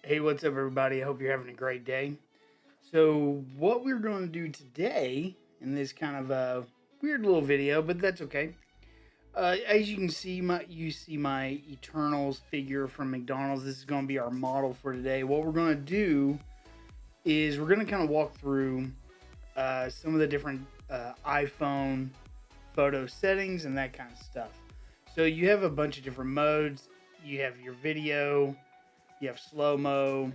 Hey, what's up, everybody? I hope you're having a great day. So, what we're going to do today in this kind of weird little video, but that's okay. As you can see, you see my Eternals figure from McDonald's. This is going to be our model for today. What we're going to do is we're going to kind of walk through some of the different iPhone photo settings and that kind of stuff. So, you have a bunch of different modes. You have your video, you have slow mo,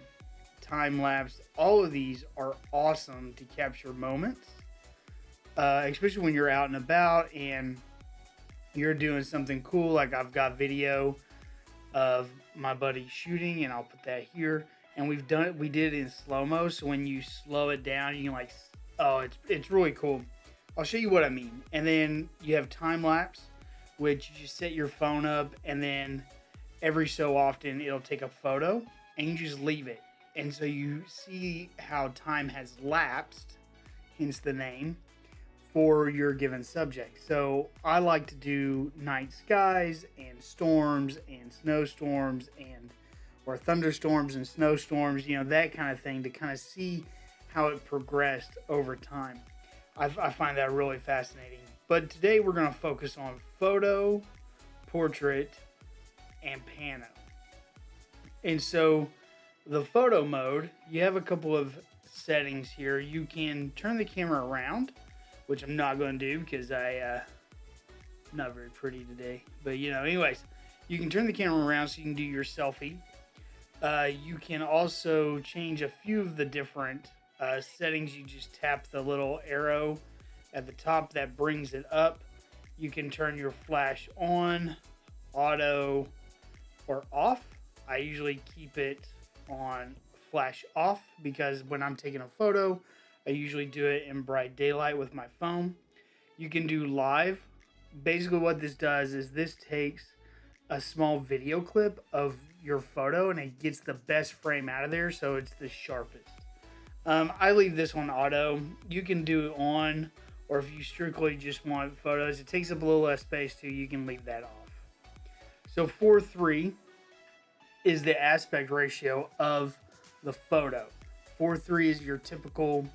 time lapse. All of these are awesome to capture moments, especially when you're out and about and you're doing something cool. Like I've got video of my buddy shooting, and I'll put that here. And we've done it. We did it in slow mo, so when you slow it down, you can oh, it's really cool. I'll show you what I mean. And then you have time lapse, which you just set your phone up, and then every so often it'll take a photo, and you just leave it. And so you see how time has lapsed, hence the name, for your given subject. So I like to do night skies and storms and snowstorms and or thunderstorms and snowstorms, that kind of thing, to kind of see how it progressed over time. I find that really fascinating. But today we're going to focus on photo, portrait, and pano. And so the photo mode, you have a couple of settings here. You can turn the camera around, which I'm not going to do because I'm not very pretty today. But anyways, you can turn the camera around so you can do your selfie. You can also change a few of the different settings. You just tap the little arrow at the top that brings it up. You can turn your flash on, auto, or off. I usually keep it on flash off because when I'm taking a photo, I usually do it in bright daylight with my phone. You can do live. Basically, what this does is this takes a small video clip of your photo and it gets the best frame out of there, so it's the sharpest. I leave this on auto. You can do it on, or if you strictly just want photos, it takes up a little less space too. You can leave that off. So 4:3 is the aspect ratio of the photo. 4:3 is your typical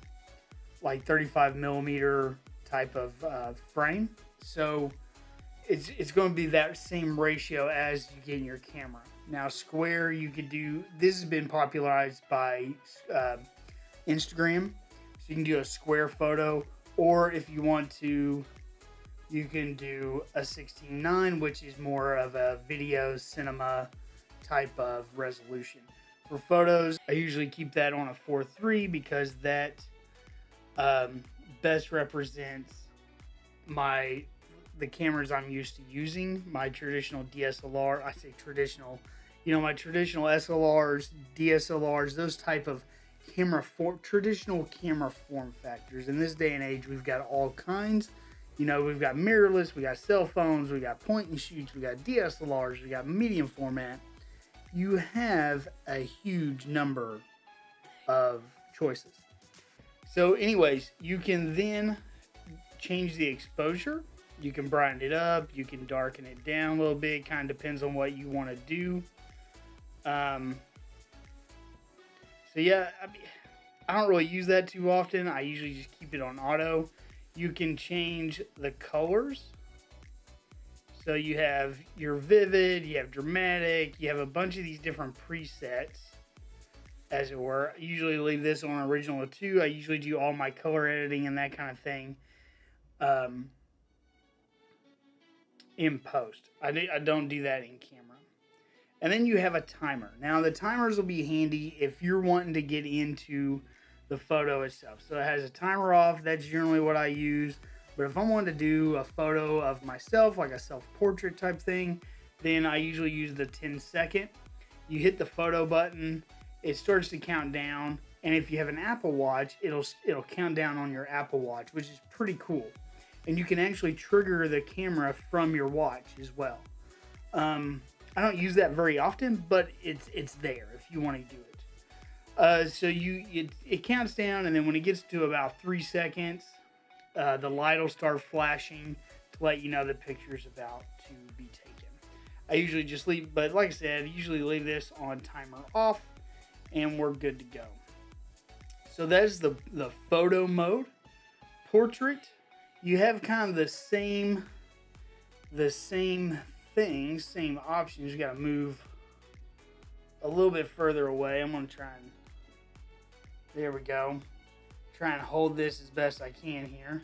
like 35 millimeter type of frame. So it's going to be that same ratio as you get in your camera. Now square, you could do, this has been popularized by Instagram. So you can do a square photo, or if you want to, you can do a 16:9, which is more of a video cinema type of resolution. For photos, I usually keep that on a 4:3 because that best represents the cameras I'm used to using. My traditional DSLR, I say traditional, my traditional SLRs, DSLRs, those type of traditional camera form factors. In this day and age, we've got all kinds. We've got mirrorless, we got cell phones, we got point and shoots, we got DSLRs, we got medium format. You have a huge number of choices. So anyways, you can then change the exposure. You can brighten it up, you can darken it down a little bit. Kind of depends on what you want to do. So yeah, I don't really use that too often. I usually just keep it on auto. You can change the colors. So you have your vivid, you have dramatic, you have a bunch of these different presets, as it were. I usually leave this on original 2. I usually do all my color editing and that kind of thing in post. I don't do that in camera. And then you have a timer. Now the timers will be handy if you're wanting to get into the photo itself. So it has a timer off. That's generally what I use. But if I want to do a photo of myself, like a self-portrait type thing, then I usually use the 10-second. You hit the photo button, it starts to count down, and if you have an Apple Watch, it'll count down on your Apple Watch, which is pretty cool. And you can actually trigger the camera from your watch as well. I don't use that very often, but it's there if you want to do it. So it counts down, and then when it gets to about 3 seconds, the light will start flashing to let you know the picture's about to be taken. I usually just leave, but like I said, I usually leave this on timer off. and we're good to go. So that's the photo mode. Portrait, you have kind of the same things, same options. You got to move a little bit further away. I'm going to try and, there we go. Try and hold this as best I can here.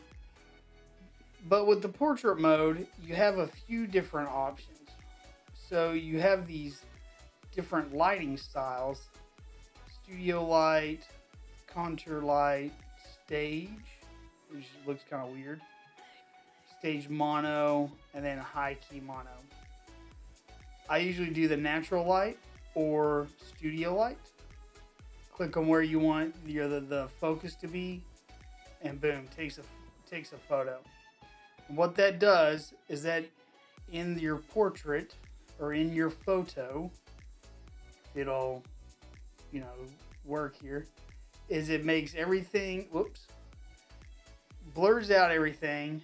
But with the portrait mode, you have a few different options. So you have these different lighting styles: studio light, contour light, stage, which looks kind of weird, stage mono, and then high key mono. I usually do the natural light or studio light. Click on where you want the focus to be, and boom, takes a photo. And what that does is that in your portrait or in your photo, it'll, work here, is it makes everything, blurs out everything,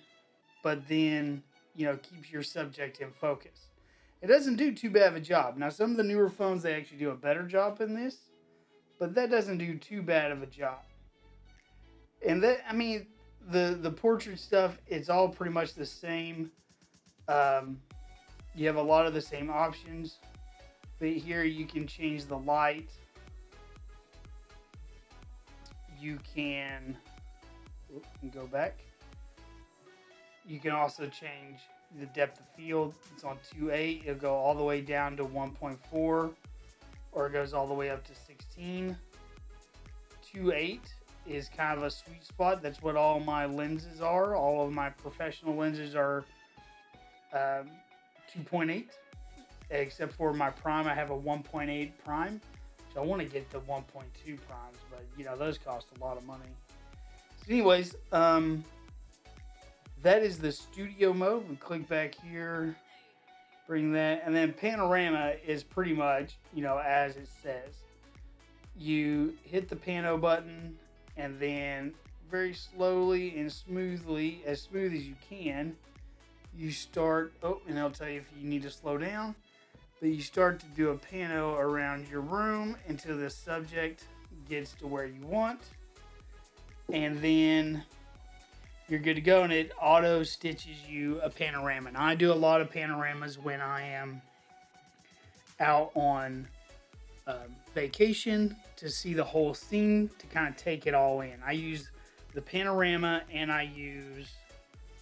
but then, keeps your subject in focus. It doesn't do too bad of a job. Now, some of the newer phones, they actually do a better job in this, but that doesn't do too bad of a job. And the portrait stuff, it's all pretty much the same. You have a lot of the same options, but here you can change the light. You can go back. You can also change the depth of field. It's on 2.8. It'll go all the way down to 1.4, or it goes all the way up to 16. 2.8 is kind of a sweet spot. That's what all my lenses are. All of my professional lenses are 2.8, except for my prime. I have a 1.8 prime. So I want to get the 1.2 primes, but those cost a lot of money. So anyways, that is the studio mode. We click back here, bring that, and then panorama is pretty much, as it says. You hit the pano button, and then very slowly and smoothly, as smooth as you can, you start, and I'll tell you if you need to slow down, but you start to do a pano around your room until the subject gets to where you want, and then you're good to go, and it auto stitches you a panorama. Now, I do a lot of panoramas when I am out on vacation to see the whole scene, to kind of take it all in. I use the panorama, and I use,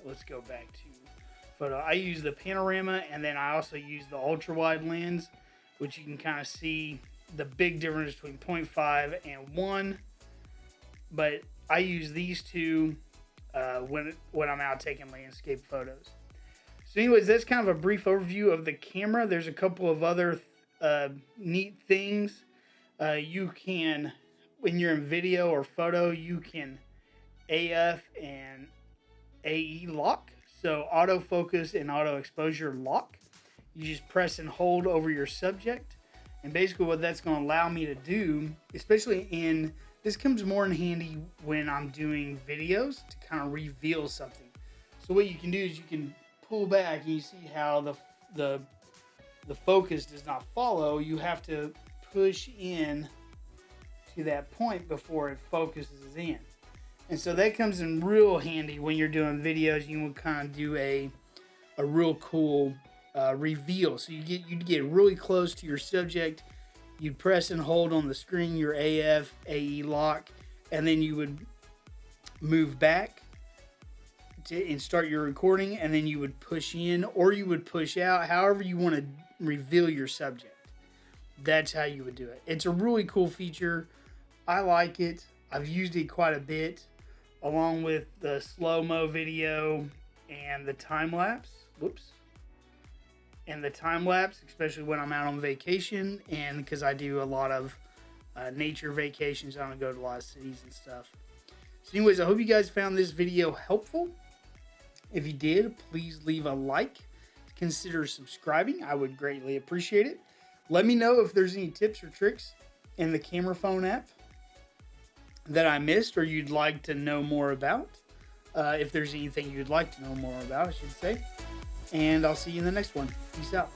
let's go back to photo. I use the panorama, and then I also use the ultra wide lens, which you can kind of see the big difference between 0.5 and 1. But I use these two when I'm out taking landscape photos. So anyways, that's kind of a brief overview of the camera. There's a couple of other neat things. You can, when you're in video or photo, you can AF and AE lock. So autofocus and auto exposure lock. You just press and hold over your subject. And basically what that's going to allow me to do, especially this comes more in handy when I'm doing videos to kind of reveal something. So what you can do is you can pull back, and you see how the focus does not follow. You have to push in to that point before it focuses in. And so that comes in real handy when you're doing videos. You would kind of do a real cool reveal. So you get really close to your subject. You'd press and hold on the screen your AF, AE lock, and then you would move back and start your recording, and then you would push in or you would push out, however you want to reveal your subject. That's how you would do it. It's a really cool feature. I like it. I've used it quite a bit, along with the slow-mo video and the time-lapse. And the time-lapse, especially when I'm out on vacation, and because I do a lot of nature vacations. I don't go to a lot of cities and stuff. So anyways, I hope you guys found this video helpful. If you did, please leave a like. Consider subscribing. I would greatly appreciate it. Let me know if there's any tips or tricks in the camera phone app that I missed or you'd like to know more about. If there's anything you'd like to know more about, I should say. And I'll see you in the next one. Peace out.